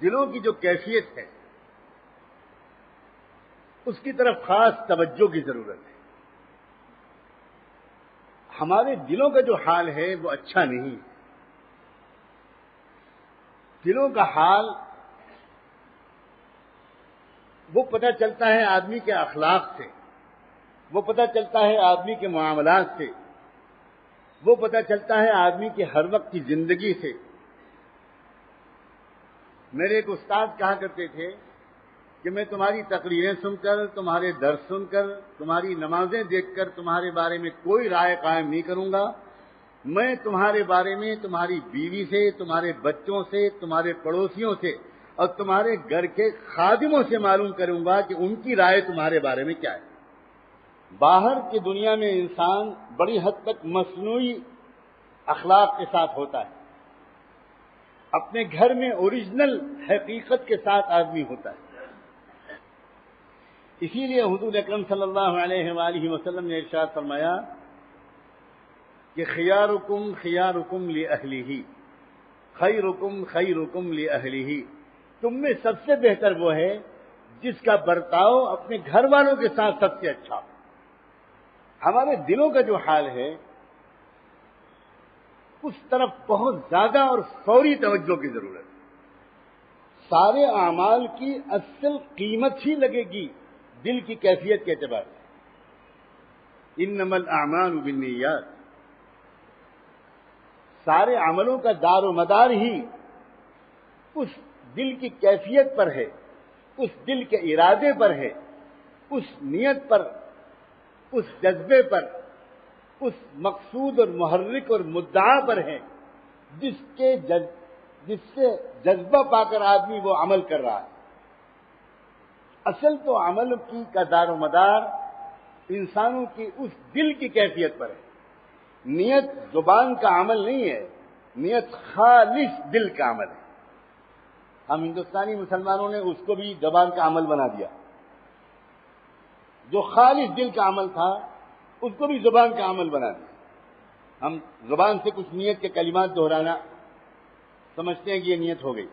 دلوں کی جو کیفیت ہے اس کی طرف خاص توجہ کی ضرورت ہے۔ ہمارے دلوں کا جو حال ہے وہ اچھا نہیں ہے۔ دلوں کا حال وہ پتہ چلتا ہے آدمی کے اخلاق سے، وہ پتہ چلتا ہے آدمی کے معاملات سے، وہ پتہ چلتا ہے آدمی کے ہر وقت کی زندگی سے۔ میرے ایک استاد کہا کرتے تھے کہ میں تمہاری تقریریں سن کر، تمہارے درس سن کر، تمہاری نمازیں دیکھ کر تمہارے بارے میں کوئی رائے قائم نہیں کروں گا، میں تمہارے بارے میں تمہاری بیوی سے، تمہارے بچوں سے، تمہارے پڑوسیوں سے اور تمہارے گھر کے خادموں سے معلوم کروں گا کہ ان کی رائے تمہارے بارے میں کیا ہے۔ باہر کی دنیا میں انسان بڑی حد تک مصنوعی اخلاق کے ساتھ ہوتا ہے، اپنے گھر میں اوریجنل حقیقت کے ساتھ آدمی ہوتا ہے۔ اسی لیے حضور اکرم صلی اللہ علیہ وآلہ وسلم نے ارشاد فرمایا کہ خیارکم خیارکم لأہلہ، خیرکم خیرکم لأہلہ، تم میں سب سے بہتر وہ ہے جس کا برتاؤ اپنے گھر والوں کے ساتھ سب سے اچھا ہو۔ ہمارے دلوں کا جو حال ہے اس طرف بہت زیادہ اور فوری توجہ کی ضرورت ہے۔ سارے اعمال کی اصل قیمت ہی لگے گی دل کی کیفیت کے اعتبار سے۔ انما الاعمال بالنیات، سارے عملوں کا دار و مدار ہی اس دل کی کیفیت پر ہے، اس دل کے ارادے پر ہے، اس نیت پر، اس جذبے پر، اس مقصود اور محرک اور مدعا پر ہے جس سے جذبہ پا کر آدمی وہ عمل کر رہا ہے۔ اصل تو عمل کی کا دار و مدار انسانوں کی اس دل کی کیفیت پر ہے۔ نیت زبان کا عمل نہیں ہے، نیت خالص دل کا عمل ہے۔ ہم ہندوستانی مسلمانوں نے اس کو بھی زبان کا عمل بنا دیا، جو خالص دل کا عمل تھا اس کو بھی زبان کا عمل بنا دیا۔ ہم زبان سے کچھ نیت کے کلمات دہرانا سمجھتے ہیں کہ یہ نیت ہو گئی،